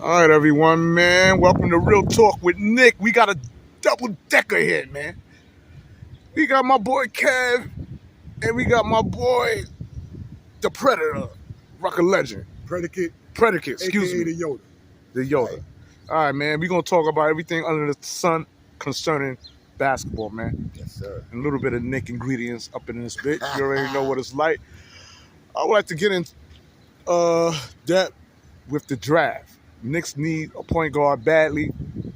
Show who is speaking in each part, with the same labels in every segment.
Speaker 1: All right, everyone, man. Welcome to Real Talk with Nick. We got a double-decker here, man. We got my boy Kev, and we got my boy, the Predator, Rocket Legend.
Speaker 2: Predicate,
Speaker 1: Excuse
Speaker 2: AKA
Speaker 1: me.
Speaker 2: the Yoda.
Speaker 1: The Yoda.
Speaker 2: Right.
Speaker 1: All right, man. We're going to talk about everything under the sun concerning basketball, man.
Speaker 2: Yes, sir.
Speaker 1: And a little bit of Nick ingredients up in this bit. You already know what it's like. I would like to get in depth with the draft. Knicks need a point guard badly.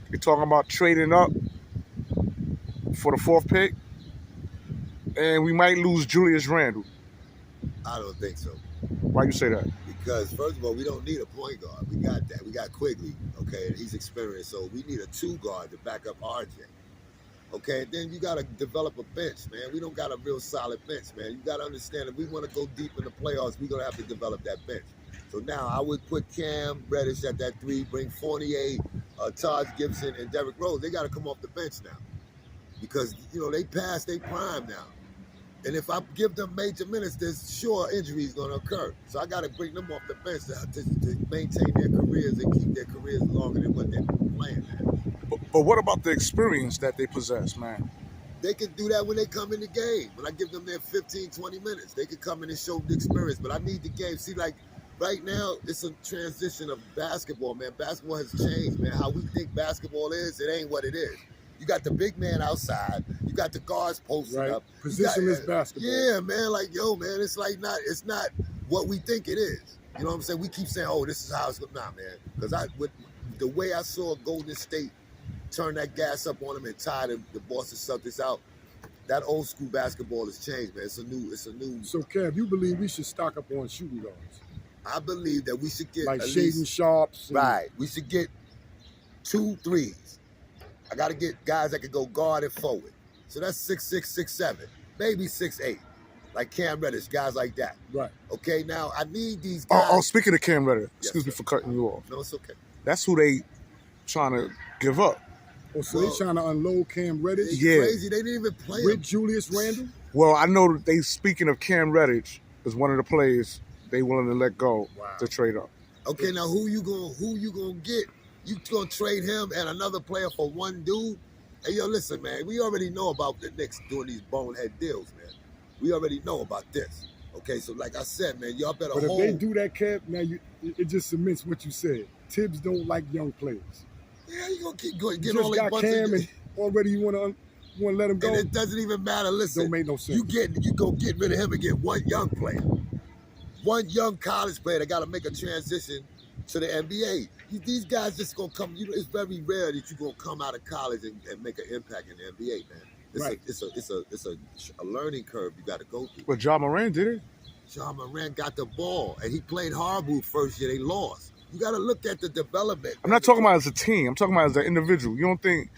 Speaker 1: You're talking about trading up for the 4th pick. And we might lose Julius Randle.
Speaker 3: I don't think so.
Speaker 1: Why you say that?
Speaker 3: Because, first of all, we don't need a point guard. We got that. We got Quickley, okay, and he's experienced. So we need a 2 guard to back up RJ. Okay, and then you got to develop a bench, man. We don't got a real solid bench, man. You got to understand, if we want to go deep in the playoffs, we're going to have to develop that bench. So now I would put Cam Reddish at that 3, bring Fournier, Taj Gibson, and Derrick Rose. They got to come off the bench now because, you know, they passed their prime now. And if I give them major minutes, there's sure injuries going to occur. So I got to bring them off the bench to maintain their careers and keep their careers longer than what they're playing, man.
Speaker 1: But what about the experience that they possess, man?
Speaker 3: They can do that when they come in the game. When I give them their 15, 20 minutes, they can come in and show the experience. But I need the game. See, like, right now, it's a transition of basketball, man. Basketball has changed, man. How we think basketball is, it ain't what it is. You got the big man outside. You got the guards posted up.
Speaker 2: Positionless basketball.
Speaker 3: Yeah, man. Like, yo, man, it's not what we think it is. You know what I'm saying? We keep saying, oh, this is how it's going. Nah, man. Because with the way I saw Golden State turn that gas up on them and tie the Boston Celtics out, that old school basketball has changed, man. It's a new.
Speaker 2: So, Kev, you believe we should stock up on shooting guards?
Speaker 3: I believe that we should get
Speaker 2: like
Speaker 3: at
Speaker 2: Shaden
Speaker 3: least,
Speaker 2: Sharps.
Speaker 3: Right. We should get 2 threes. I got to get guys that can go guard and forward. So that's 6'6", 6'7", maybe 6'8", like Cam Reddish, guys like that.
Speaker 2: Right.
Speaker 3: Okay, now I need these guys.
Speaker 1: Oh, speaking of Cam Reddish, excuse me for cutting you off.
Speaker 3: No, it's okay.
Speaker 1: That's who they trying to give up.
Speaker 2: Oh, so they trying to unload Cam Reddish?
Speaker 1: Yeah.
Speaker 3: Crazy. They didn't even play
Speaker 2: with
Speaker 3: him.
Speaker 2: Julius Randle?
Speaker 1: Well, I know that they, speaking of Cam Reddish, is one of the players they willing to let go to trade up.
Speaker 3: Okay, now who you gonna get? You gonna trade him and another player for one dude? Hey, yo, listen, man. We already know about the Knicks doing these bonehead deals, man. We already know about this. Okay, so like I said, man, y'all better hold.
Speaker 2: But if they do that, Kev, now it just cements what you said. Tibbs don't like young players.
Speaker 3: Yeah, you gonna keep going.
Speaker 2: You just got Cam and already you want to let him go.
Speaker 3: And it doesn't even matter. Listen,
Speaker 2: don't make no sense.
Speaker 3: You go get rid of him and get one young player, one young college player that got to make a transition to the NBA. These guys just gonna come. It's very rare that you're gonna come out of college and make an impact in the NBA, man. It's a learning curve you got to go through.
Speaker 1: But Ja Morant did it.
Speaker 3: Ja Morant got the ball and he played horrible first year. They lost. You got to look at the development.
Speaker 1: I'm not talking about as a team. I'm talking about as an individual. You don't think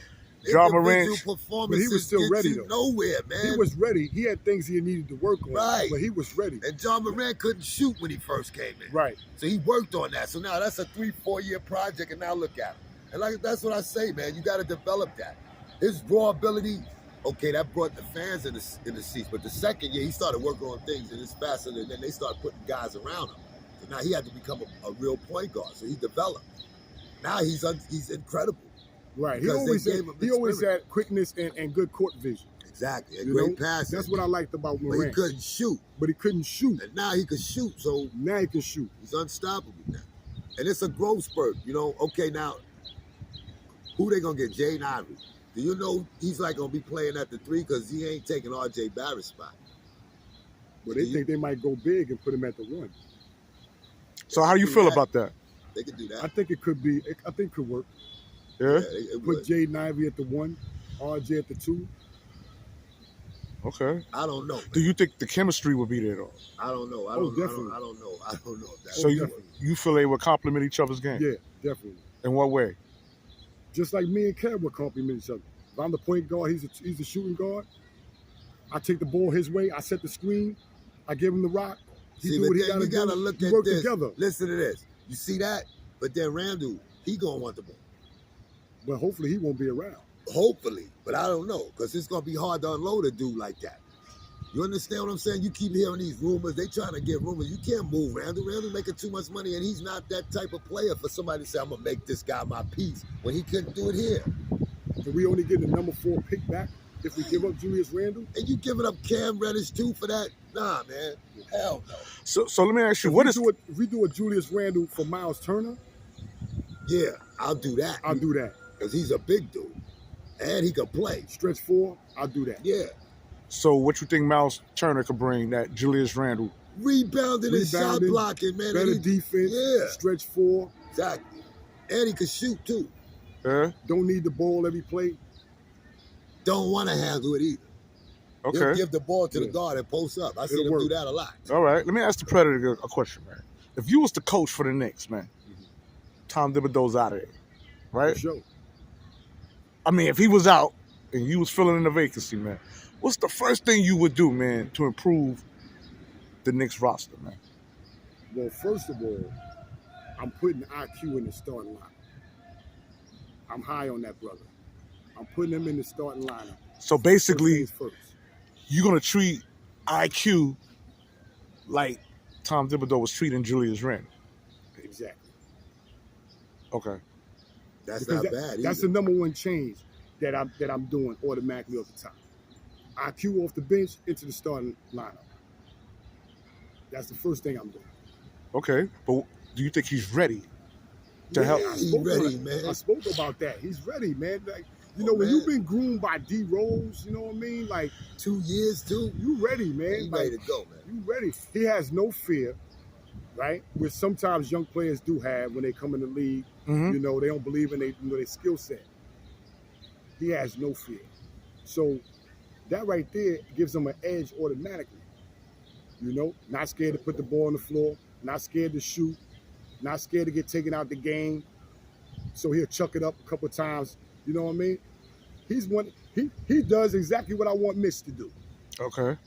Speaker 1: Ja Morant?
Speaker 2: But he was still ready though.
Speaker 3: Nowhere, man.
Speaker 2: He was ready. He had things he needed to work on.
Speaker 3: Right.
Speaker 2: But he was ready.
Speaker 3: And Ja Morant couldn't shoot when he first came in.
Speaker 2: Right.
Speaker 3: So he worked on that. So now that's a 3-4 year project, and now look at him. And that's what I say, man. You got to develop that. His raw ability, okay, that brought the fans in the seats. But the second year, he started working on things, and it's faster. And then they started putting guys around him. So now he had to become a real point guard. So he developed. Now he's incredible.
Speaker 2: Right. He always had quickness and good court vision.
Speaker 3: Exactly. And great passing.
Speaker 2: That's what I liked about Morant.
Speaker 3: But he couldn't shoot.
Speaker 2: And
Speaker 3: now he can shoot. So
Speaker 2: now he can shoot.
Speaker 3: He's unstoppable now. And it's a growth spurt. You know, okay, now, who they going to get? Jaden Ivey. Do you know he's like going to be playing at the 3 because he ain't taking RJ Barrett's spot?
Speaker 2: Well, they think they might go big and put him at the 1.
Speaker 1: So how do you feel about that?
Speaker 3: They could do that.
Speaker 2: I think it could be. I think it could work.
Speaker 1: Yeah.
Speaker 2: Put Jaden Ivey at the 1, RJ at the 2.
Speaker 1: Okay.
Speaker 3: I don't know.
Speaker 1: Do you think the chemistry would be there though?
Speaker 3: I don't know. I don't know.
Speaker 1: So you feel they would complement each other's game?
Speaker 2: Yeah, definitely.
Speaker 1: In what way?
Speaker 2: Just like me and Kev would complement each other. If I'm the point guard, he's a shooting guard. I take the ball his way. I set the screen. I give him the rock. He do what he got to do.
Speaker 3: You got to look at
Speaker 2: work
Speaker 3: this.
Speaker 2: Together.
Speaker 3: Listen to this. You see that? But then Randle, he gonna want the ball.
Speaker 2: But hopefully he won't be around.
Speaker 3: Hopefully, but I don't know because it's gonna be hard to unload a dude like that. You understand what I'm saying? You keep hearing these rumors. They trying to get rumors. You can't move Randle. Randle making too much money, and he's not that type of player for somebody to say, I'm going to make this guy my piece when he couldn't do it here.
Speaker 2: Can we only get the number 4 pick back if we give up Julius Randle?
Speaker 3: And you giving up Cam Reddish too for that? Nah, man. Hell no.
Speaker 1: So let me ask you,
Speaker 2: if we do a Julius Randle for Miles Turner?
Speaker 3: Yeah, I'll do that.
Speaker 2: I'll do that.
Speaker 3: Because he's a big dude. And he can play.
Speaker 2: Stretch 4, I'll do that.
Speaker 3: Yeah.
Speaker 1: So what you think Miles Turner could bring that Julius Randle?
Speaker 3: Rebounding and shot blocking, man.
Speaker 2: Better defense.
Speaker 3: Yeah.
Speaker 2: Stretch 4.
Speaker 3: Exactly. And he can shoot too.
Speaker 1: Yeah.
Speaker 2: Don't need the ball every play.
Speaker 3: Don't want to handle it either.
Speaker 1: Okay.
Speaker 3: He'll give the ball to the guard and post up. I see him do that a lot.
Speaker 1: All right. Let me ask the Predator a question, man. If you was the coach for the Knicks, man, Tom Thibodeau's out of there, right?
Speaker 2: For sure.
Speaker 1: I mean, if he was out and you was filling in the vacancy, man, what's the first thing you would do, man, to improve the Knicks roster, man?
Speaker 2: Well, first of all, I'm putting IQ in the starting lineup. I'm high on that brother. I'm putting him in the starting lineup.
Speaker 1: So basically,
Speaker 2: first.
Speaker 1: You're going to treat IQ like Tom Thibodeau was treating Julius Randle.
Speaker 2: Exactly.
Speaker 1: Okay.
Speaker 3: That's
Speaker 2: because
Speaker 3: not bad either.
Speaker 2: That's the number 1 change that I'm doing automatically off the top. IQ off the bench into the starting lineup. That's the first thing I'm doing.
Speaker 1: Okay. But do you think he's ready to help?
Speaker 3: He's ready, man.
Speaker 2: I spoke about that. He's ready, man. Like, when you've been groomed by D Rose, you know what I mean? Like
Speaker 3: 2 years too.
Speaker 2: You ready, man.
Speaker 3: He's ready to go, man.
Speaker 2: You ready. He has no fear, right? Which sometimes young players do have when they come in the league.
Speaker 1: Mm-hmm.
Speaker 2: They don't believe in their skill set. He has no fear. So that right there gives him an edge automatically. Not scared to put the ball on the floor, not scared to shoot, not scared to get taken out the game. So he'll chuck it up a couple of times. You know what I mean? He does exactly what I want Mitch to do.
Speaker 1: Okay.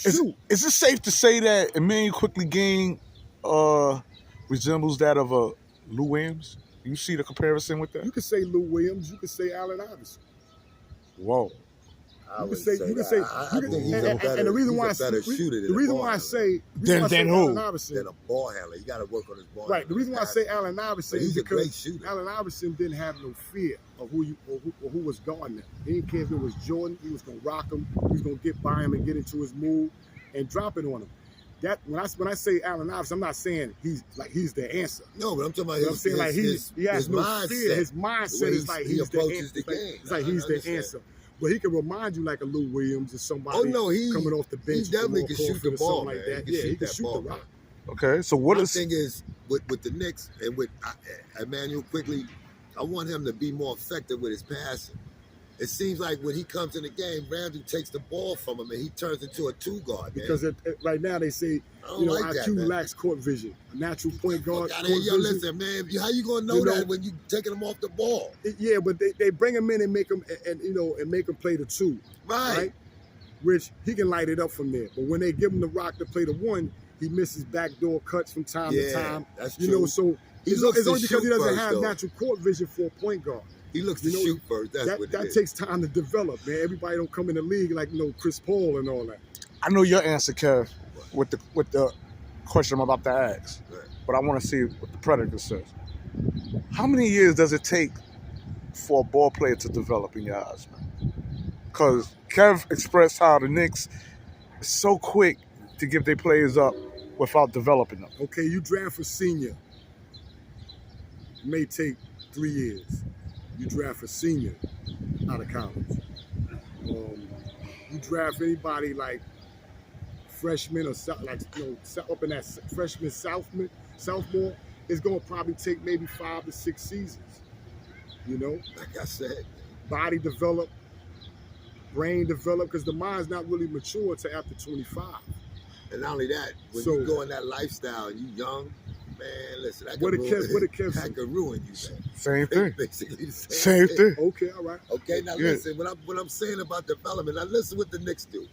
Speaker 1: Is it safe to say that Immanuel Quickley game resembles that of Lou Williams? You see the comparison with that?
Speaker 2: You could say Lou Williams. You could say Allen Iverson.
Speaker 1: Whoa.
Speaker 3: I think he's a better shooter than
Speaker 2: the reason why I say
Speaker 1: than who?
Speaker 2: Allen Iverson,
Speaker 3: than a ball handler. You got to work on his ball.
Speaker 2: Right. The reason why I say Allen Iverson is
Speaker 3: a great
Speaker 2: because
Speaker 3: shooter.
Speaker 2: Allen Iverson didn't have no fear of who was guarding him. He didn't care if it was Jordan. He was gonna rock him. He was gonna get by him and get into his move and drop it on him. That when I say Allen Iverson, I'm not saying he's the answer.
Speaker 3: No, but I'm talking about
Speaker 2: he has no
Speaker 3: mindset.
Speaker 2: fear. His mindset is like he's the game. It's like he's the answer. But he can remind you like a Lou Williams or somebody coming off the bench.
Speaker 3: He definitely can shoot the ball, man.
Speaker 2: Like that. He can shoot the rock.
Speaker 1: Okay, so
Speaker 3: My thing is with the Knicks and with Immanuel Quickley, I want him to be more effective with his passing. It seems like when he comes in the game, Randle takes the ball from him and he turns into a 2-guard.
Speaker 2: Because right now they say, IQ lacks court vision. A natural point guard.
Speaker 3: Listen, man, how you gonna know that when you taking him off the ball?
Speaker 2: Yeah, but they bring him in and make him and make him play the 2, right? Which he can light it up from there. But when they give him the rock to play the 1, he misses backdoor cuts from time to time.
Speaker 3: That's true.
Speaker 2: So it's only because he doesn't have natural court vision for a point guard.
Speaker 3: He looks to shoot first.
Speaker 2: That takes time to develop, man. Everybody don't come in the league like Chris Paul and all that.
Speaker 1: I know your answer, Kev, with the question I'm about to ask, but I want to see what the Predator says. How many years does it take for a ball player to develop in your eyes, man? Because Kev expressed how the Knicks is so quick to give their players up without developing them.
Speaker 2: Okay, you draft a senior. It may take 3 years. You draft a senior out of college. You draft anybody like freshman or up in that freshman sophomore, it's gonna probably take maybe 5 to 6 seasons.
Speaker 3: Like I said,
Speaker 2: body develop, brain develop, because the mind's not really mature until after 25.
Speaker 3: And not only that, when you go in that lifestyle and you young, man, listen, that could ruin you, man.
Speaker 1: Same thing.
Speaker 3: Basically the
Speaker 1: same thing.
Speaker 2: Okay, all right.
Speaker 3: Okay, now listen, what I'm saying about development, now listen what the Knicks do.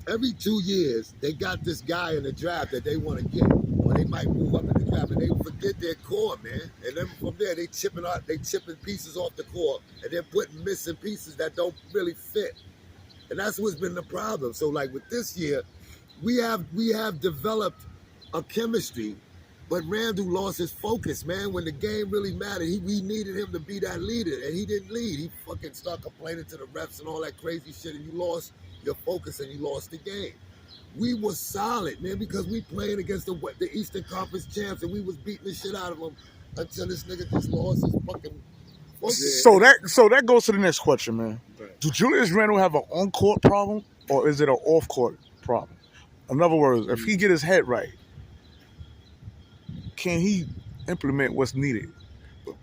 Speaker 3: Every 2 years, they got this guy in the draft that they want to get, or they might move up in the draft, and they forget their core, man. And then from there, they chipping pieces off the core, and they're putting missing pieces that don't really fit. And that's what's been the problem. So like with this year, we have developed a chemistry, but Randle lost his focus, man. When the game really mattered, we needed him to be that leader, and he didn't lead. He fucking started complaining to the refs and all that crazy shit, and you lost your focus and you lost the game. We were solid, man, because we playing against the Eastern Conference champs, and we was beating the shit out of them until this nigga just lost his fucking focus.
Speaker 1: So that goes to the next question, man.
Speaker 2: Right.
Speaker 1: Do Julius Randle have an on-court problem, or is it an off-court problem? In other words, if he get his head right, can he implement what's needed?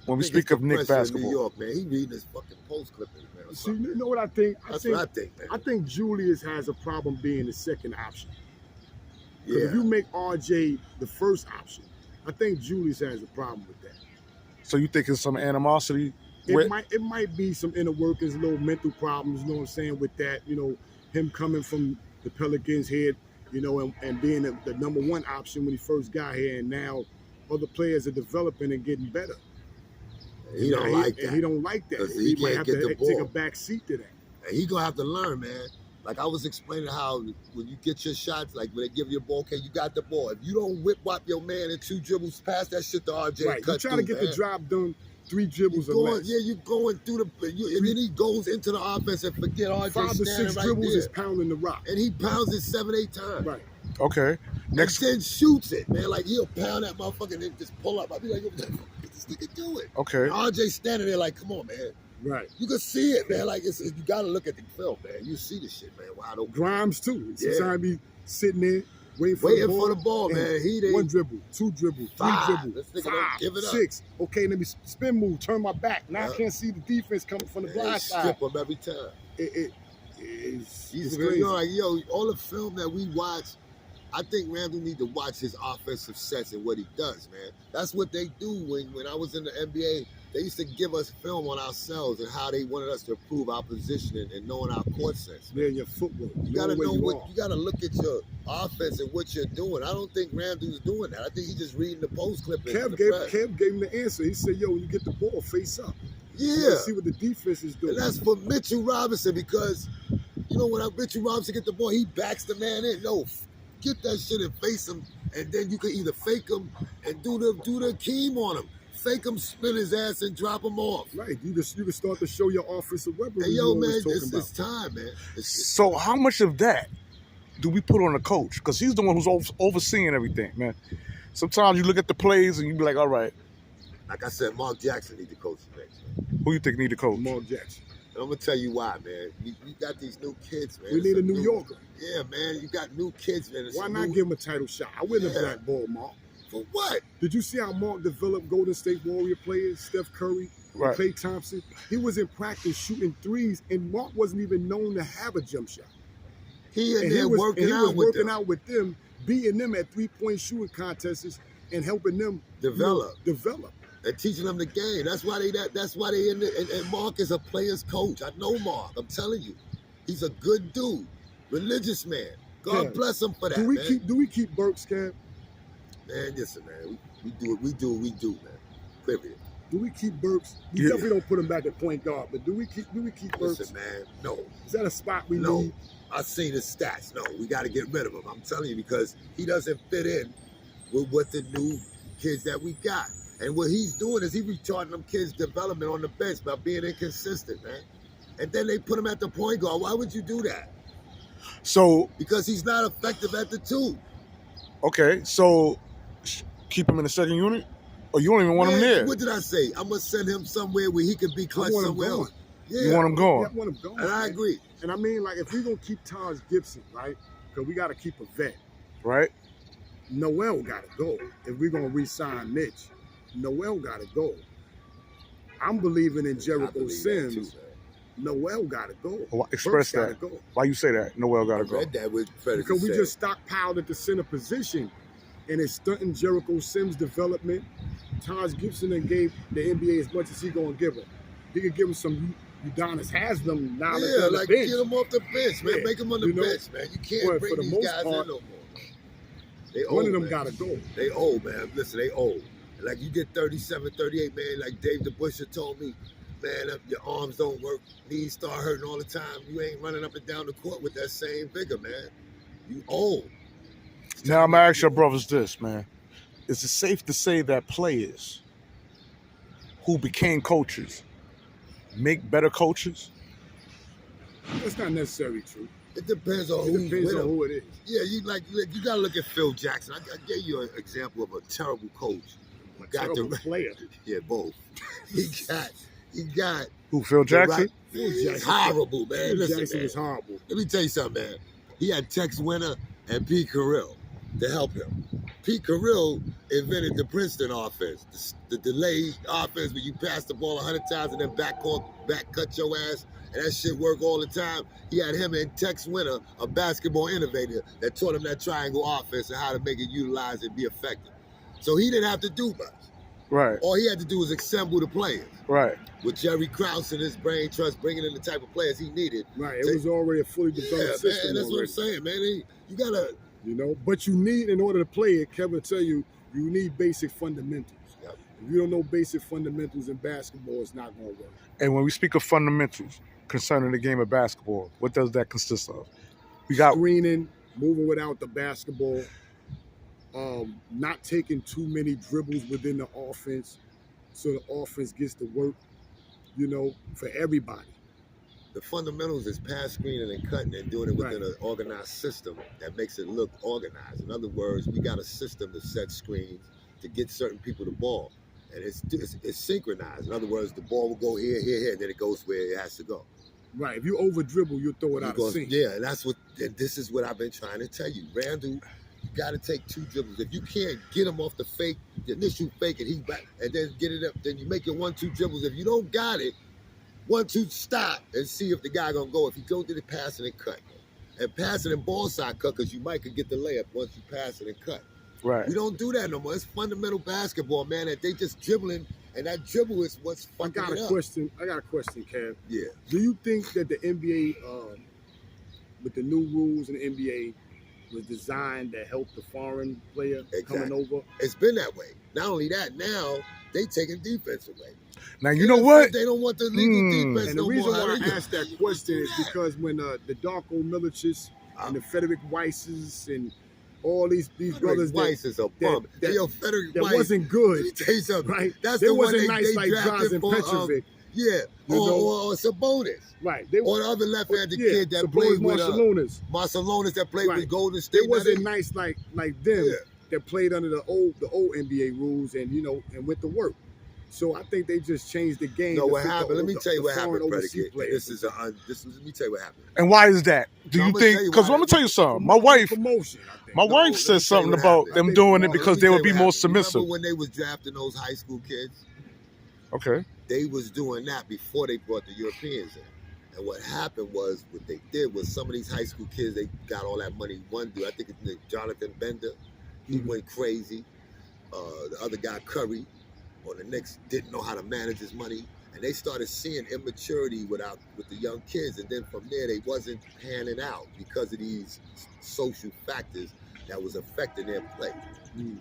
Speaker 1: When we speak of Knicks basketball,
Speaker 3: New York, man, he reading his fucking post clippings, man.
Speaker 2: See, you know what I think?
Speaker 3: That's what I think, man.
Speaker 2: I think Julius has a problem being the second option. Because
Speaker 3: Yeah.
Speaker 2: if you make RJ the first option, I think Julius has a problem with that.
Speaker 1: so you think it's some animosity?
Speaker 2: It might be some inner workings, little mental problems, you know what I'm saying, with that, you know, him coming from the Pelicans head, you know, and being the number one option when he first got here, and now other players are developing and getting better.
Speaker 3: He don't like that.
Speaker 2: And he don't like that.
Speaker 3: 'Cause
Speaker 2: He
Speaker 3: he
Speaker 2: might
Speaker 3: can't
Speaker 2: have
Speaker 3: get
Speaker 2: to
Speaker 3: the
Speaker 2: take a
Speaker 3: ball.
Speaker 2: back seat to that.
Speaker 3: And he gonna have to learn, man. Like I was explaining how when you get your shots, like when they give you a ball, okay, you got the ball. If you don't whip whop your man in 2 dribbles, pass that shit to RJ.
Speaker 2: Right.
Speaker 3: And
Speaker 2: You're
Speaker 3: cut
Speaker 2: trying to
Speaker 3: through,
Speaker 2: get
Speaker 3: man.
Speaker 2: the job done 3 dribbles or
Speaker 3: Going,
Speaker 2: less.
Speaker 3: yeah, you going through and then he goes into the offense and forget RJ
Speaker 2: 5 to
Speaker 3: standing
Speaker 2: 6
Speaker 3: right
Speaker 2: dribbles
Speaker 3: there.
Speaker 2: is pounding the rock.
Speaker 3: And he pounds it 7, 8 times.
Speaker 2: Right.
Speaker 1: Okay. Next.
Speaker 3: And then shoots it, man. Like he'll pound that motherfucker and then just pull up. I'll be like, what the fuck is this nigga doing?
Speaker 1: Okay.
Speaker 3: And RJ standing there like, come on, man.
Speaker 2: Right.
Speaker 3: You can see it, man. Like you gotta look at the film, man. You see the shit, man. Wide open.
Speaker 2: Grimes too.
Speaker 3: Yeah.
Speaker 2: Sometimes be sitting there waiting
Speaker 3: Waiting
Speaker 2: for
Speaker 3: for the ball,
Speaker 2: and
Speaker 3: man. He didn't.
Speaker 2: 1 dribble, 2 dribble, 3
Speaker 3: 5.
Speaker 2: dribble,
Speaker 3: This nigga
Speaker 2: 5,
Speaker 3: don't give it up.
Speaker 2: 6. Okay, let me spin move, turn my back. Now I
Speaker 3: Yeah.
Speaker 2: can't see the defense coming from the
Speaker 3: Man,
Speaker 2: blind side.
Speaker 3: skip him every time.
Speaker 2: It's
Speaker 3: He's
Speaker 2: crazy.
Speaker 3: like, yo, all the film that we watch, I think Randle need to watch his offensive sets and what he does, man. That's what they do when I was in the NBA. They used to give us film on ourselves and how they wanted us to improve our positioning and knowing our court sense.
Speaker 2: Yeah, your footwork.
Speaker 3: You gotta
Speaker 2: where
Speaker 3: know
Speaker 2: you
Speaker 3: what
Speaker 2: are.
Speaker 3: you gotta look at your offense and what you're doing. I don't think Randle's doing that. I think he's just reading the post clippings.
Speaker 2: Kev gave him the answer. He said, yo, when you get the ball, face up. You
Speaker 3: Yeah.
Speaker 2: gotta see what the defense is doing.
Speaker 3: And that's for Mitchell Robinson because, you know, when Mitchell Robinson get the ball, he backs the man in. No, get that shit and face him, and then you can either fake him and do the Akeem on him. Fake him, spin his ass, and drop him off.
Speaker 2: Right. You can start to show your offensive weaponry.
Speaker 3: Hey,
Speaker 2: you
Speaker 3: yo,
Speaker 2: always
Speaker 3: man,
Speaker 2: talking
Speaker 3: it's time, man.
Speaker 1: So how much of that do we put on the coach? Because he's the one who's overseeing everything, man. Sometimes you look at the plays and you be like, all right,
Speaker 3: Like I said, Mark Jackson need to coach next. Man.
Speaker 1: who you think need to coach?
Speaker 2: Lamar Jackson.
Speaker 3: And I'm gonna tell you why, man. You got these new kids, man.
Speaker 2: We need a New Yorker.
Speaker 3: Yeah, man. You got new kids, man. It's
Speaker 2: Why
Speaker 3: a
Speaker 2: not
Speaker 3: new-
Speaker 2: give him a title shot? I wouldn't have
Speaker 3: Yeah.
Speaker 2: blackballed Mark.
Speaker 3: For what?
Speaker 2: Did you see how Mark developed Golden State Warrior players, Steph Curry,
Speaker 1: Right.
Speaker 2: Klay Thompson? He was in practice shooting threes, and Mark wasn't even known to have a jump shot.
Speaker 3: He in
Speaker 2: And
Speaker 3: there
Speaker 2: he was
Speaker 3: working out with them.
Speaker 2: them, beating them at 3-point shooting contests and helping them
Speaker 3: Develop.
Speaker 2: develop.
Speaker 3: And teaching them the game. That's why they in the, and Mark is a player's coach. I know Mark. I'm telling you. He's a good dude. Religious man. God
Speaker 2: Yeah.
Speaker 3: bless him for that,
Speaker 2: Do we
Speaker 3: man.
Speaker 2: keep Burks, Cam?
Speaker 3: Man, listen, man. We do what we do, man. Period.
Speaker 2: Do we keep Burks? We
Speaker 1: Yeah.
Speaker 2: definitely don't put him back at point guard, but do we keep Burks?
Speaker 3: Listen, man. No.
Speaker 2: Is that a spot we
Speaker 3: No.
Speaker 2: need?
Speaker 3: I've seen his stats. No, we got to get rid of him. I'm telling you, because he doesn't fit in with what the new kids that we got. And what he's doing is he retarding them kids' development on the bench by being inconsistent, man. And then they put him at the point guard. Why would you do that?
Speaker 1: So,
Speaker 3: Because he's not effective at the 2.
Speaker 1: okay, so keep him in the second unit? Or you don't even want him
Speaker 3: Man,
Speaker 1: there?
Speaker 3: What did I say? I'm going to send him somewhere where he could be clutch
Speaker 2: want him
Speaker 3: somewhere
Speaker 2: gone.
Speaker 3: else.
Speaker 1: You
Speaker 3: Yeah,
Speaker 1: want him
Speaker 2: Yeah,
Speaker 1: gone?
Speaker 2: I want him gone.
Speaker 3: and I
Speaker 2: man.
Speaker 3: agree.
Speaker 2: And I mean, like, if we're going to keep Taj Gibson, right? Because we got to keep a vet.
Speaker 1: Right?
Speaker 2: Noel got to go. If we're going to re-sign Mitch, Noel got to go. I'm believing in
Speaker 3: I
Speaker 2: Jericho
Speaker 3: believe that
Speaker 2: Sims.
Speaker 3: too, man.
Speaker 2: Noel got to go.
Speaker 1: Express
Speaker 2: Burks gotta
Speaker 1: that.
Speaker 2: go.
Speaker 1: Why you say that? Noel got
Speaker 3: I
Speaker 1: to go.
Speaker 3: read that with Frederick.
Speaker 2: Because we just stockpiled at the center position, and it's stunting Jericho Sims' development. Taj Gibson then gave the NBA as much as he gonna give him. He could give him some Udonis Haslam knowledge
Speaker 3: Yeah,
Speaker 2: on the
Speaker 3: like
Speaker 2: bench.
Speaker 3: get him off the bench, man.
Speaker 2: Yeah,
Speaker 3: Make him on the
Speaker 2: you know,
Speaker 3: bench, man. You can't
Speaker 2: but
Speaker 3: bring
Speaker 2: for the
Speaker 3: these
Speaker 2: most
Speaker 3: guys
Speaker 2: part,
Speaker 3: in no more. They
Speaker 2: One
Speaker 3: old,
Speaker 2: of them
Speaker 3: man.
Speaker 2: gotta go.
Speaker 3: They old, man. Listen, they old. Like you get 37, 38, man. Like Dave DeBuscher told me, man, if your arms don't work, knees start hurting all the time, you ain't running up and down the court with that same vigor, man. You old.
Speaker 1: Now I'm gonna ask your brothers this, man. Is it safe to say that players who became coaches make better coaches?
Speaker 2: That's not necessarily true.
Speaker 3: It depends on
Speaker 2: It
Speaker 3: who's
Speaker 2: depends
Speaker 3: with
Speaker 2: on
Speaker 3: him.
Speaker 2: who it is.
Speaker 3: Yeah, you gotta look at Phil Jackson. I gave you an example of a terrible coach.
Speaker 2: A terrible player.
Speaker 3: Yeah, both. He got
Speaker 1: Who, Phil Jackson?
Speaker 2: Phil Jackson.
Speaker 3: horrible, man.
Speaker 2: Phil
Speaker 3: Listen,
Speaker 2: Jackson
Speaker 3: man.
Speaker 2: was horrible.
Speaker 3: Let me tell you something, man. He had Tex Winter and Pete Carrill to help him. Pete Carrill invented the Princeton offense, the delayed offense where you pass the ball 100 times and then back cut your ass, and that shit work all the time. He had him and Tex Winter, a basketball innovator, that taught him that triangle offense and how to make it utilize and be effective. So he didn't have to do much.
Speaker 1: Right,
Speaker 3: All he had to do was assemble the players.
Speaker 1: right.
Speaker 3: With Jerry Krause and his brain trust bringing in the type of players he needed.
Speaker 2: Right. It was already a fully developed system.
Speaker 3: Man, that's what I'm
Speaker 2: already.
Speaker 3: saying, man. You gotta.
Speaker 2: You know, but you need, in order to play it, Kevin will tell you, you need basic fundamentals.
Speaker 3: Yep.
Speaker 2: If you don't know basic fundamentals in basketball, it's not going to work.
Speaker 1: And when we speak of fundamentals concerning the game of basketball, what does that consist of? We got
Speaker 2: Screening, moving without the basketball, not taking too many dribbles within the offense so the offense gets to work, you know, for everybody.
Speaker 3: The fundamentals is pass screening and cutting and doing it within
Speaker 2: Right.
Speaker 3: an organized system that makes it look organized. In other words, we got a system to set screens to get certain people the ball. And it's synchronized. In other words, the ball will go here, and then it goes where it has to go.
Speaker 2: Right. If you over dribble, you'll throw it out of sync.
Speaker 3: Yeah, and this is what I've been trying to tell you. Randle, you got to take 2 dribbles. If you can't get him off the fake, the initial fake, and he back, and then get it up, then you make it 1-2 dribbles. If you don't got it, 1-2 stop and see if the guy gonna go. If you don't get it, passing and cut, and passing and ball side cut, because you might could get the layup once you pass it and cut.
Speaker 1: right.
Speaker 3: We don't do that no more. It's fundamental basketball, man. That they just dribbling, and that dribble is what's
Speaker 2: I
Speaker 3: fucking
Speaker 2: got
Speaker 3: it
Speaker 2: a
Speaker 3: up.
Speaker 2: question. Kev.
Speaker 3: Yeah.
Speaker 2: Do you think that the NBA, with the new rules in the NBA, was designed to help the foreign player coming over?
Speaker 3: It's been that way. Not only that, now they taking defense away.
Speaker 1: Now, you know what?
Speaker 3: They don't want the legal defense
Speaker 2: And the
Speaker 3: no
Speaker 2: reason
Speaker 3: more.
Speaker 2: why I asked that question is because when the Darko Milicic and the Frederick Weisses and all these brothers
Speaker 3: Weiss is a bum.
Speaker 2: that-
Speaker 3: Yo, Frederick
Speaker 2: that
Speaker 3: Weiss,
Speaker 2: wasn't
Speaker 3: let
Speaker 2: good,
Speaker 3: me tell you something.
Speaker 2: right?
Speaker 3: That's
Speaker 2: They
Speaker 3: the one
Speaker 2: wasn't
Speaker 3: they
Speaker 2: nice like
Speaker 3: drafted
Speaker 2: Drazen
Speaker 3: for,
Speaker 2: Petrovic.
Speaker 3: yeah,
Speaker 2: You know?
Speaker 3: or Sabonis.
Speaker 2: Right. They
Speaker 3: Or the other left-handed
Speaker 2: yeah,
Speaker 3: kid that
Speaker 2: Sabonis
Speaker 3: played with
Speaker 2: Marciulionis.
Speaker 3: Marciulionis that played
Speaker 2: Right.
Speaker 3: with Golden State.
Speaker 2: They
Speaker 3: Now
Speaker 2: wasn't nice like them
Speaker 3: Yeah.
Speaker 2: that played under the old NBA rules and and went to work. So I think they just changed the game.
Speaker 3: No,
Speaker 2: to
Speaker 3: what
Speaker 2: fit the
Speaker 3: happened? Let me
Speaker 2: the
Speaker 3: tell you what
Speaker 2: foreign
Speaker 3: happened,
Speaker 2: overseas
Speaker 3: Predicate.
Speaker 2: players.
Speaker 3: Let me tell you what happened.
Speaker 1: And why is that? Do
Speaker 3: No,
Speaker 1: you
Speaker 3: I'm gonna
Speaker 1: think?
Speaker 3: tell you
Speaker 1: Because
Speaker 3: why.
Speaker 1: I'm gonna tell you something. My
Speaker 2: Promotion, I think.
Speaker 1: my
Speaker 3: No,
Speaker 1: wife
Speaker 3: let me
Speaker 1: said
Speaker 3: tell you
Speaker 1: something
Speaker 3: what
Speaker 1: about
Speaker 3: happened.
Speaker 1: them
Speaker 2: I think-
Speaker 1: doing it
Speaker 2: no,
Speaker 1: because
Speaker 3: Let me
Speaker 1: they
Speaker 3: tell
Speaker 1: would
Speaker 3: you
Speaker 1: be
Speaker 3: what
Speaker 1: more
Speaker 3: happened.
Speaker 1: submissive.
Speaker 3: Remember when they was drafting those high school kids?
Speaker 1: Okay.
Speaker 3: They was doing that before they brought the Europeans in. And what happened was, what they did was some of these high school kids, they got all that money. One dude, I think it's named Jonathan Bender, he went crazy. The other guy, Curry, on the Knicks, didn't know how to manage his money. And they started seeing immaturity with the young kids. And then from there, they wasn't panning out because of these social factors that was affecting their play.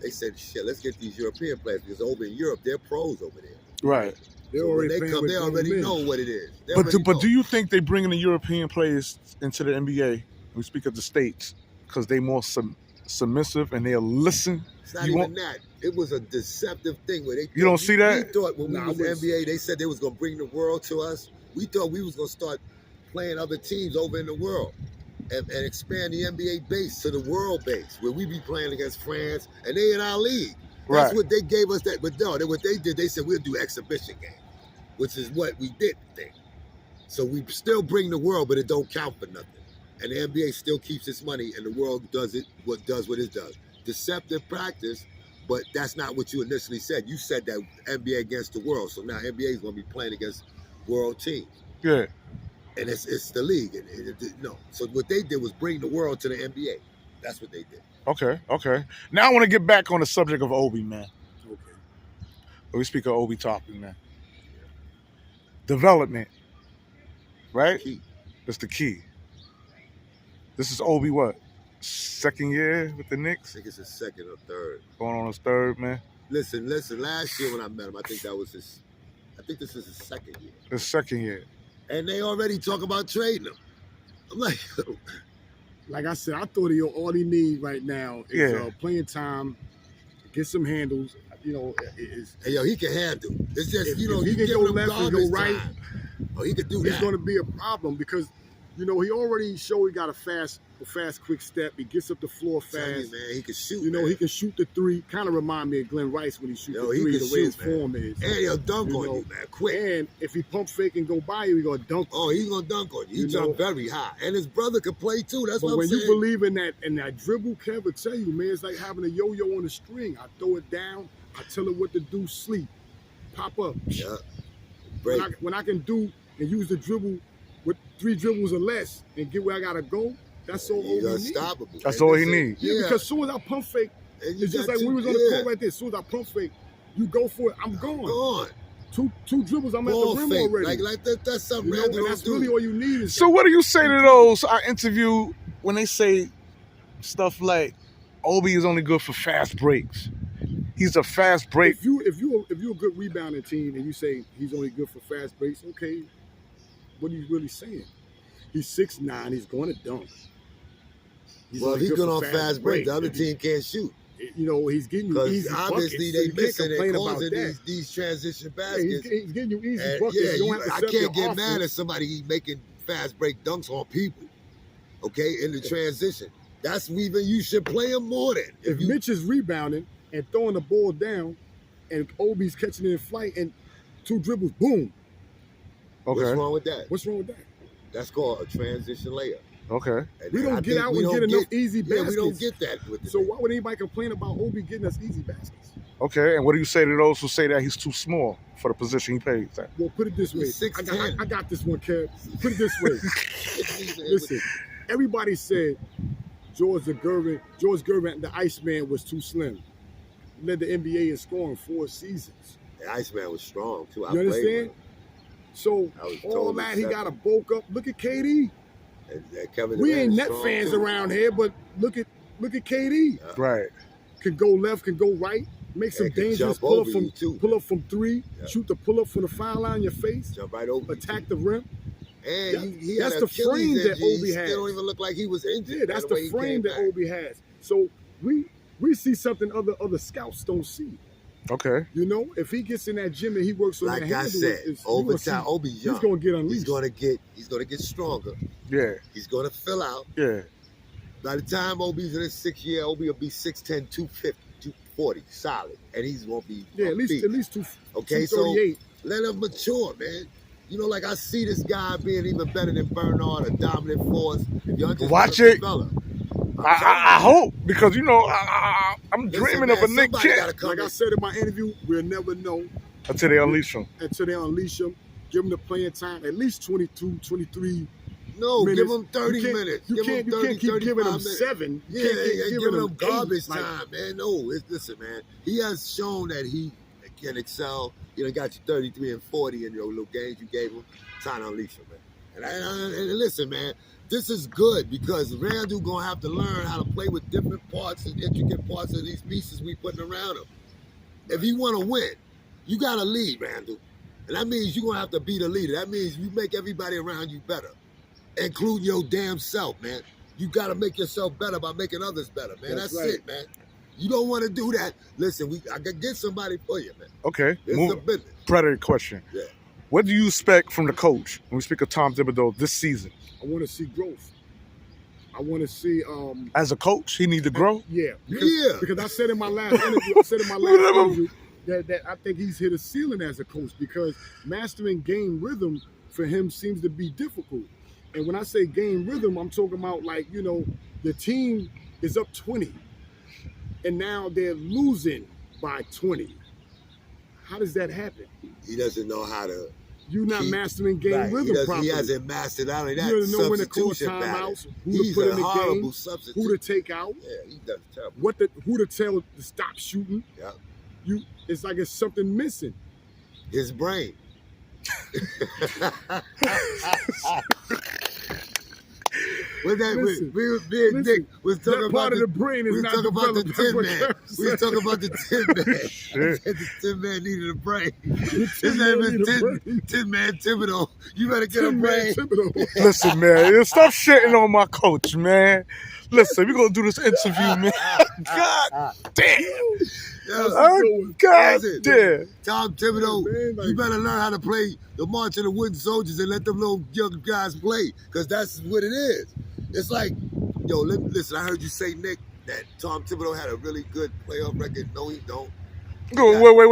Speaker 3: They said, shit, let's get these European players, because over in Europe, they're pros over there.
Speaker 1: Right.
Speaker 2: They're
Speaker 3: So when
Speaker 2: already
Speaker 3: they
Speaker 2: playing
Speaker 3: come,
Speaker 2: with
Speaker 3: they
Speaker 2: grown
Speaker 3: already
Speaker 2: men.
Speaker 3: know what it is. They
Speaker 1: But
Speaker 3: already know.
Speaker 1: do you think they bringing the European players into the NBA? We speak of the states because they more submissive and they'll listen.
Speaker 3: It's not
Speaker 1: You
Speaker 3: even
Speaker 1: won't-
Speaker 3: that. It was a deceptive thing where they.
Speaker 1: You don't
Speaker 3: thought-
Speaker 1: see that?
Speaker 3: We thought when
Speaker 2: Nah,
Speaker 3: we was
Speaker 2: I was-
Speaker 3: NBA, they said they was gonna bring the world to us. We thought we was gonna start playing other teams over in the world and expand the NBA base to the world base, where we be playing against France and they in our league. That's
Speaker 1: Right.
Speaker 3: what they gave us. That, but no, what they did, they said we'll do exhibition game, which is what we did think. So we still bring the world, but it don't count for nothing. And the NBA still keeps its money, and the world does what it does. Deceptive practice, but that's not what you initially said. You said that NBA against the world, so now NBA is going to be playing against world teams,
Speaker 1: Yeah.
Speaker 3: and it's the league. No, so what they did was bring the world to the NBA. That's what they did.
Speaker 1: Okay. Okay. Now I want to get back on the subject of Obi, man.
Speaker 2: Okay.
Speaker 1: We speak of Obi Toppin, man. Development, right?
Speaker 3: Key.
Speaker 1: That's the key. This is Obi, what? Second year with the
Speaker 3: I
Speaker 1: Knicks?
Speaker 3: think it's his second or third.
Speaker 1: Going on his third, man.
Speaker 3: Listen. Last year when I met him, I think that was his I think this is his second year.
Speaker 1: His second year.
Speaker 3: And they already talk about trading him. I'm like,
Speaker 2: like I said, I thought all he needs right now is playing time, get some handles. You know,
Speaker 3: hey, yo, he can handle. It's just,
Speaker 2: if,
Speaker 3: you know,
Speaker 2: if he
Speaker 3: you
Speaker 2: can
Speaker 3: give
Speaker 2: go
Speaker 3: him
Speaker 2: left and
Speaker 3: garbage
Speaker 2: go right,
Speaker 3: time. Oh, he could do that.
Speaker 2: It's going to be a problem because, you know, he already showed he got a fast, quick step. He gets up the floor fast.
Speaker 3: You, man, he can shoot.
Speaker 2: You know,
Speaker 3: man.
Speaker 2: he can shoot the three. Kind of remind me of Glenn Rice when he shoots the three, the way his form is.
Speaker 3: And he'll dunk on you, man, quick.
Speaker 2: And if he pump fake and go by you, he's going to dunk.
Speaker 3: Oh, he's going to dunk on you. He jumped very high. And his brother can play too. That's what I'm saying.
Speaker 2: But when you believe in that dribble, Kev will tell you, man, it's like having a yo-yo on a string. I throw it down. I tell it what to do, sleep, pop up.
Speaker 3: Yeah.
Speaker 2: When I can do and use the dribble with 3 dribbles or less and get where I got to go, that's all Obi needs.
Speaker 3: Unstoppable.
Speaker 1: That's all he needs.
Speaker 2: Yeah, because as soon as I pump fake, it's just like we was on the court right there. As soon as I pump fake, you go for it, I'm gone. Two dribbles, I'm
Speaker 3: ball
Speaker 2: at the rim
Speaker 3: fake.
Speaker 2: already.
Speaker 3: Like that's something
Speaker 2: you know, and that's really all you need.
Speaker 1: So what do you say to those I interview when they say stuff like Obi is only good for fast breaks? He's a fast break.
Speaker 2: If you're a good rebounding team and you say he's only good for fast breaks, okay, what are you really saying? He's 6'9", he's going to dunk.
Speaker 3: He's good on fast breaks. The other team can't shoot.
Speaker 2: You know, he's getting you easy
Speaker 3: obviously
Speaker 2: buckets.
Speaker 3: they missing and causing these transition baskets.
Speaker 2: Yeah, he's getting you easy buckets.
Speaker 3: I can't get mad at somebody making fast break dunks on people. Okay, in the transition. That's even you should play him more than.
Speaker 2: If Mitch is rebounding and throwing the ball down, and Obi's catching it in flight and 2 dribbles, boom.
Speaker 1: Okay.
Speaker 3: What's wrong with that?
Speaker 2: What's wrong with that?
Speaker 3: That's called a transition layup.
Speaker 1: Okay.
Speaker 2: And we don't get out and get enough easy baskets.
Speaker 3: Yeah, we don't get that with
Speaker 2: So why would anybody complain about Obi getting us easy baskets?
Speaker 1: Okay, and what do you say to those who say that he's too small for the position he plays at?
Speaker 2: Well, put it this way. I got this one, Kev. Put it this way. Listen, everybody said George Gervin, the Iceman, was too slim. He led the NBA in scoring 4 seasons.
Speaker 3: The Iceman was strong, too.
Speaker 2: You understand? So all that, he got to bulk up. Look at KD. We ain't net fans around here, but look at KD.
Speaker 1: Right.
Speaker 2: Can go left, can go right, make some dangerous pull up from 3, shoot the pull up from the foul line in your face,
Speaker 3: jump right over,
Speaker 2: attack the rim.
Speaker 3: And he
Speaker 2: that's the frame that Obi has.
Speaker 3: He don't even look like he was injured.
Speaker 2: Yeah, that's the frame that Obi has. So we see something other scouts don't see.
Speaker 1: Okay.
Speaker 2: You know, if he gets in that gym and he works on that handle,
Speaker 3: like I said, over time, Obi's young.
Speaker 2: He's gonna get unleashed.
Speaker 3: He's gonna get stronger.
Speaker 1: Yeah.
Speaker 3: He's gonna fill out.
Speaker 1: Yeah.
Speaker 3: By the time Obi's in his 6th year, Obi will be 6'10", 250, 240, solid, and he's gonna be
Speaker 2: at least
Speaker 3: 238. So let him mature, man. You know, like I see this guy being even better than Bernard, a dominant force.
Speaker 1: Watch it. I hope, because you know I'm dreaming of a Knick kid.
Speaker 2: Like I said in my interview, we'll never know
Speaker 1: until they unleash him.
Speaker 2: Give him the playing time, at least 22, 23
Speaker 3: No,
Speaker 2: minutes.
Speaker 3: give him 30 minutes.
Speaker 2: You can't keep giving him 7.
Speaker 3: Yeah, giving him garbage time, man. No, listen, man. He has shown that he can excel. You know, got you 33 and 40 in your little games you gave him. Time to unleash him, man. And listen, man. This is good because Randle gonna have to learn how to play with different parts and intricate parts of these pieces we putting around him. If you want to win, you gotta lead, Randle, and that means you're gonna have to be the leader. That means you make everybody around you better, including your damn self, man. You gotta make yourself better by making others better, man. That's right. It, man. You don't want to do that. Listen, I can get somebody for you, man.
Speaker 1: Okay.
Speaker 3: It's a business.
Speaker 1: Predator question.
Speaker 3: Yeah.
Speaker 1: What do you expect from the coach when we speak of Tom Thibodeau this season?
Speaker 2: I want to see growth. I want to see
Speaker 1: as a coach, he need to grow.
Speaker 2: Yeah, because I said in my last interview, that I think he's hit a ceiling as a coach because mastering game rhythm for him seems to be difficult. And when I say game rhythm, I'm talking about like, you know, the team is up 20 and now they're losing by 20. How does that happen?
Speaker 3: He doesn't know how to.
Speaker 2: You're not mastering game rhythm properly.
Speaker 3: He hasn't mastered out of that.
Speaker 2: You don't know when to call timeouts, who to put in the game, who to take out.
Speaker 3: Yeah, he does terrible.
Speaker 2: Who to tell to stop shooting.
Speaker 3: Yeah.
Speaker 2: It's like it's something missing.
Speaker 3: His brain. With that,
Speaker 2: Listen,
Speaker 3: me and Nick was talking
Speaker 2: that
Speaker 3: about
Speaker 2: part of the brain is
Speaker 3: we was
Speaker 2: not
Speaker 3: talking about the
Speaker 2: developed.
Speaker 3: Tin
Speaker 2: That's what
Speaker 3: Man.
Speaker 2: Kev
Speaker 3: We was
Speaker 2: said.
Speaker 3: talking about the Tin Man. I
Speaker 1: Shit.
Speaker 3: said the Tin Man needed a brain. His
Speaker 2: Tin
Speaker 3: name
Speaker 2: Man need a
Speaker 3: is
Speaker 2: brain.
Speaker 3: Tin Man Thibodeau. You better get a
Speaker 2: Tin Man
Speaker 3: brain.
Speaker 2: Thibodeau.
Speaker 1: Listen, man, stop shitting on my coach, man. Listen, we're gonna do this interview, man. God damn.
Speaker 2: That's a
Speaker 1: Oh,
Speaker 2: good one.
Speaker 1: God
Speaker 3: Listen,
Speaker 1: damn.
Speaker 3: Tom Thibodeau,
Speaker 2: Yeah, man, like-
Speaker 3: you better learn how to play the March of the Wooden Soldiers and let them little young guys play, because that's what it is. It's like, yo, listen, I heard you say, Nick, that Tom Thibodeau had a really good playoff record. No, he don't.
Speaker 1: Go, wait.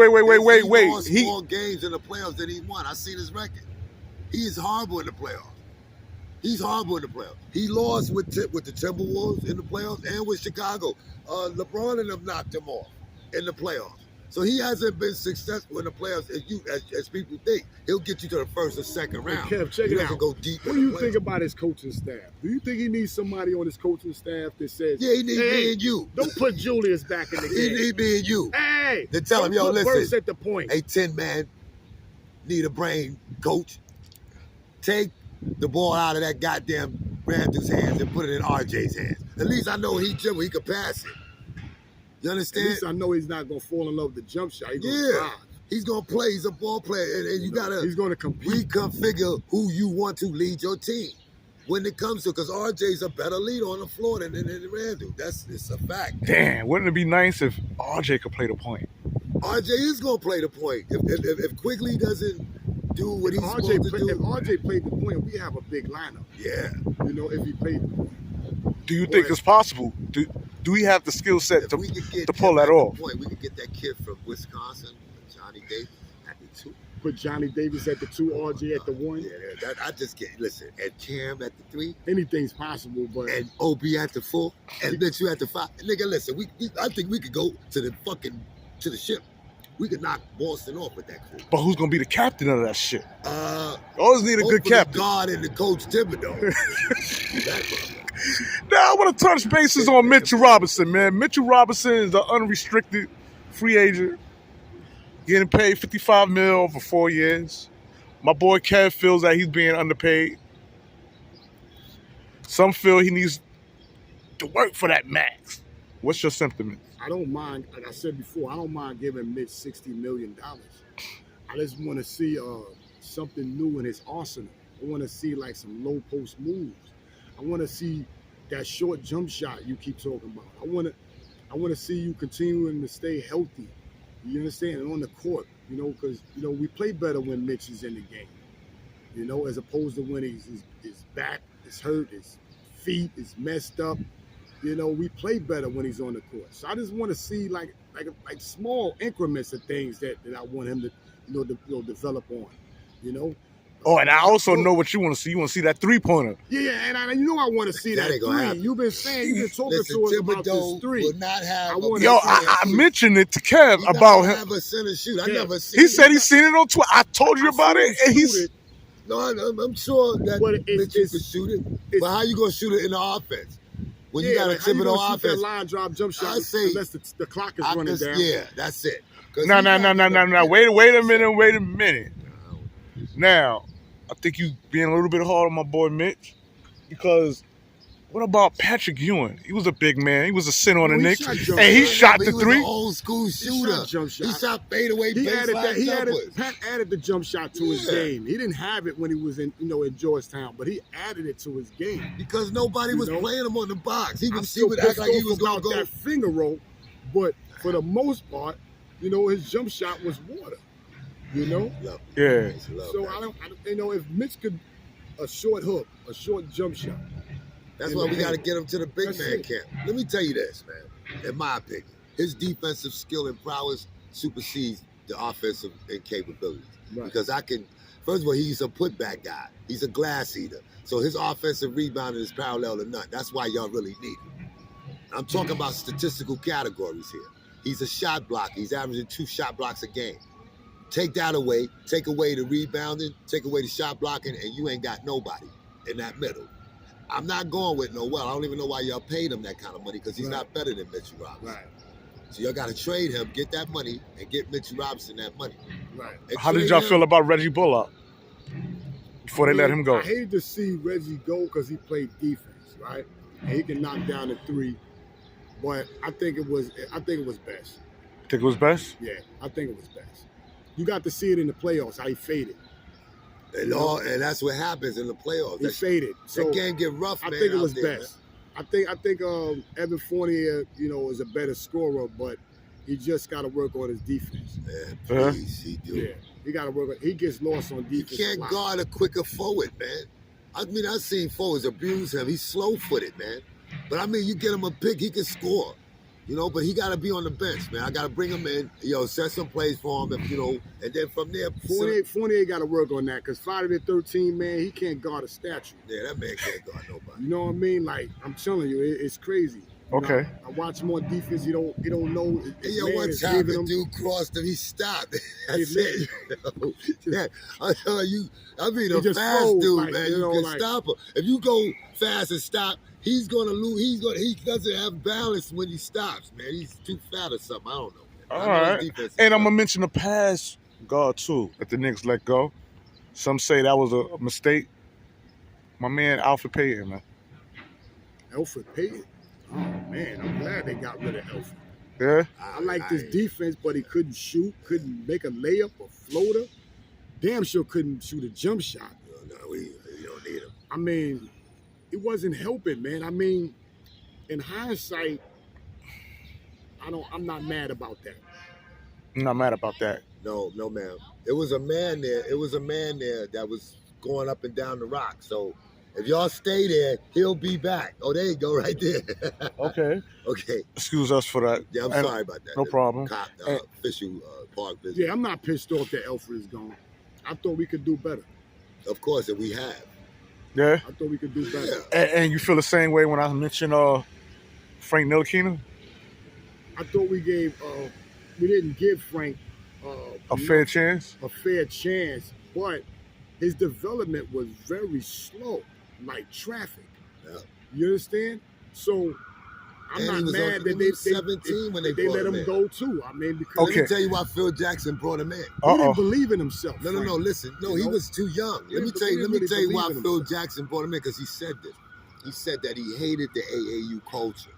Speaker 3: He lost more games in the playoffs than he won. I seen his record. He is horrible in the playoffs. He's horrible in the playoffs. He lost with the Timberwolves in the playoffs and with Chicago. LeBron and them knocked him off in the playoffs. So he hasn't been successful in the playoffs as people think. He'll get you to the first or second round.
Speaker 2: Kev, check
Speaker 3: he
Speaker 2: it
Speaker 3: doesn't
Speaker 2: out.
Speaker 3: go deep.
Speaker 2: What do you think about his coaching staff? Do you think he needs somebody on his coaching staff that says,
Speaker 3: Yeah, he needs me and you.
Speaker 2: Don't put Julius back in the
Speaker 3: He
Speaker 2: game.
Speaker 3: need me and you.
Speaker 2: Hey,
Speaker 3: Then tell him, yo,
Speaker 2: put
Speaker 3: listen.
Speaker 2: Burst at the point.
Speaker 3: A 10-man need a brain coach. Take the ball out of that goddamn Randle's hands and put it in RJ's hands. At least I know he could pass it. You
Speaker 2: At
Speaker 3: understand?
Speaker 2: least I know he's not gonna fall in love with the jump shot. He's gonna
Speaker 3: Yeah.
Speaker 2: drive.
Speaker 3: He's gonna play. He's a ball player, and you gotta
Speaker 2: He's gonna compete.
Speaker 3: reconfigure who you want to lead your team when it comes to, because RJ's a better leader on the floor than Randle. It's a fact.
Speaker 1: Damn, wouldn't it be nice if RJ could play the point?
Speaker 3: RJ is gonna play the point. If Quickley doesn't do what he's supposed to
Speaker 2: If
Speaker 3: do,
Speaker 2: RJ played the point, we have a big lineup.
Speaker 3: yeah.
Speaker 2: You know, if he played the point.
Speaker 1: Do you think it's possible? Do we have the skill set
Speaker 3: If we could get
Speaker 1: to pull
Speaker 3: him
Speaker 1: that
Speaker 3: at the
Speaker 1: off?
Speaker 3: point, we could get that kid from Wisconsin, Johnny Davis, at the 2.
Speaker 2: Put Johnny Davis at the 2, RJ at the 1.
Speaker 3: Yeah, I just get, listen, and Cam at the 3,
Speaker 2: Anything's possible, but
Speaker 3: and Obi at the 4, and Mitchell at the 5. Nigga, listen, I think we could go to the ship. We could knock Boston off with that crew.
Speaker 1: But who's gonna be the captain of that shit?
Speaker 3: Always
Speaker 1: need a good captain.
Speaker 3: God and the coach Thibodeau.
Speaker 1: Now I want to touch bases on Mitchell Robinson, man. Mitchell Robinson is an unrestricted free agent, getting paid $55 million over 4 years. My boy Kev feels that he's being underpaid. Some feel he needs to work for that max. What's your sentiment?
Speaker 2: I don't mind, like I said before, I don't mind giving Mitch $60 million. I just want to see something new in his arsenal. I want to see like some low post moves. I want to see that short jump shot you keep talking about. I want to see you continuing to stay healthy. You understand? And on the court, you know, because we play better when Mitch is in the game. You know, as opposed to when his back is hurt, his feet is messed up. You know, we play better when he's on the court. So I just want to see like small increments of things that I want him to develop on. You know.
Speaker 1: Oh, and I also know what you want to see. You want to see that 3-pointer.
Speaker 2: Yeah, and I want to see that
Speaker 3: ain't gonna
Speaker 2: 3.
Speaker 3: happen.
Speaker 2: You've been talking
Speaker 3: Listen,
Speaker 2: to us about this
Speaker 3: Thibodeau
Speaker 2: 3.
Speaker 3: will not have.
Speaker 1: Yo, I mentioned it to Kev
Speaker 3: He
Speaker 1: about
Speaker 3: not
Speaker 1: him.
Speaker 3: have a center shoot. I
Speaker 2: Yeah.
Speaker 3: never seen.
Speaker 1: He said he's seen it on Twitter. I told you about it, and he's.
Speaker 3: No, I'm sure that Mitchell could shoot it. But how you gonna shoot it in the offense when you got a Thibodeau offense?
Speaker 2: That line drop jump shot
Speaker 3: I say-
Speaker 2: unless the clock is running down.
Speaker 3: Yeah, that's it.
Speaker 1: No. Wait a minute. Now, I think you being a little bit hard on my boy Mitch, because what about Patrick Ewing? He was a big man. He was a center on the
Speaker 2: He
Speaker 1: Knicks,
Speaker 2: shot
Speaker 1: and
Speaker 2: jump
Speaker 1: he
Speaker 2: shot.
Speaker 1: shot
Speaker 3: But
Speaker 1: the
Speaker 3: he was
Speaker 1: 3.
Speaker 3: an old school shooter.
Speaker 2: shot jump shot.
Speaker 3: He shot fadeaway
Speaker 2: He added that.
Speaker 3: baseline
Speaker 2: Pat added the jump shot to his
Speaker 3: Yeah.
Speaker 2: game. He didn't have it when he was in Georgetown, but he added it to his game.
Speaker 3: because nobody
Speaker 2: You
Speaker 3: was
Speaker 2: know?
Speaker 3: playing him on the box. He
Speaker 2: I'm
Speaker 3: would
Speaker 2: still
Speaker 3: act
Speaker 2: pissed
Speaker 3: like he
Speaker 2: off
Speaker 3: was gonna
Speaker 2: about
Speaker 3: go.
Speaker 2: that finger roll, but for the most part, his jump shot was water. You know.
Speaker 3: Love
Speaker 1: Yeah.
Speaker 3: it. Love
Speaker 2: So
Speaker 3: that.
Speaker 2: I don't. If Mitch could a short hook, a short jump shot.
Speaker 3: That's why we got to get him to the big
Speaker 2: That's
Speaker 3: man
Speaker 2: it.
Speaker 3: camp. Let me tell you this, man. In my opinion, his defensive skill and prowess supersedes the offensive capabilities.
Speaker 2: Right.
Speaker 3: Because first of all, he's a putback guy. He's a glass eater. So his offensive rebounding is parallel to none. That's why y'all really need him. I'm talking about statistical categories here. He's a shot blocker. He's averaging 2 shot blocks a game. Take that away. Take away the rebounding. Take away the shot blocking, and you ain't got nobody in that middle. I'm not going with Noel. I don't even know why y'all paid him that kind of money, because he's not better than Mitchell Robinson.
Speaker 2: Right.
Speaker 3: So y'all got to trade him, get that money, and get Mitchell Robinson that money.
Speaker 2: Right.
Speaker 3: And
Speaker 1: How did
Speaker 3: trade
Speaker 1: y'all
Speaker 3: him.
Speaker 1: feel about Reggie Bullock before they let him go?
Speaker 2: I hated to see Reggie go because he played defense. right? And he can knock down a three. But I think it was best.
Speaker 1: Think it was best?
Speaker 2: Yeah, I think it was best. You got to see it in the playoffs how he faded.
Speaker 3: And that's what happens in the playoffs.
Speaker 2: He faded. So
Speaker 3: that game get rough, man.
Speaker 2: I think it was
Speaker 3: there,
Speaker 2: best. Man. I think Evan Fournier, is a better scorer, but he just got to work on his defense.
Speaker 3: Yeah, please, he do.
Speaker 2: Yeah, he got to work on. He gets lost on defense.
Speaker 3: You can't guard a quicker forward, man. I mean, I've seen forwards abuse him. He's slow-footed, man. But I mean, you get him a pick, he can score. But he got to be on the bench, man. I got to bring him in, set some plays for him, and then from there.
Speaker 2: Fournier got to work on that because 5'13", man, he can't guard a statue.
Speaker 3: Yeah, that man can't guard nobody.
Speaker 2: You know what I mean? Like, I'm telling you, it's crazy.
Speaker 1: Okay.
Speaker 2: I watch him on defense. He don't know.
Speaker 3: One time the dude crossed him, he stopped. That's it. Yeah, I'm telling you, I mean, a fast dude, man. You can stop him. If you go fast and stop, he's gonna lose. He doesn't have balance when he stops, man. He's too fat or something. I don't know.
Speaker 1: All right. And I'm gonna mention the pass guard too that the Knicks let go. Some say that was a mistake. My man Alfred Payton, man.
Speaker 2: Alfred Payton. Oh man, I'm glad they got rid of Alfred.
Speaker 1: Yeah.
Speaker 2: I like this defense, but he couldn't shoot, couldn't make a layup or floater. Damn sure couldn't shoot a jump shot.
Speaker 3: No, we don't need him.
Speaker 2: I mean, it wasn't helping, man. I mean, in hindsight, I'm not mad about that.
Speaker 1: I'm not mad about that.
Speaker 3: No, ma'am. It was a man there that was going up and down the rock. So if y'all stay there, he'll be back. Oh, there you go, right there.
Speaker 1: Okay.
Speaker 3: Okay.
Speaker 1: Excuse us for that.
Speaker 3: Yeah, I'm sorry about that.
Speaker 1: No problem.
Speaker 3: Cop, official park visit.
Speaker 2: Yeah, I'm not pissed off that Alfred is gone. I thought we could do better.
Speaker 3: Of course, and we have.
Speaker 1: Yeah.
Speaker 2: I thought we could do better.
Speaker 3: Yeah.
Speaker 1: And you feel the same way when I mentioned Frank Ntilikina?
Speaker 2: I thought we didn't give Frank
Speaker 1: A fair chance?
Speaker 2: A fair chance, but his development was very slow, like traffic.
Speaker 3: Yeah.
Speaker 2: You understand? So I'm not mad that
Speaker 3: they 17 when they
Speaker 2: let him go too. I mean, because
Speaker 3: Let me tell you why Phil Jackson brought him in.
Speaker 2: He didn't believe in himself.
Speaker 3: No, listen. No, he was too young. Let me tell you why Phil Jackson brought him in, because he said this. He said that he hated the AAU culture.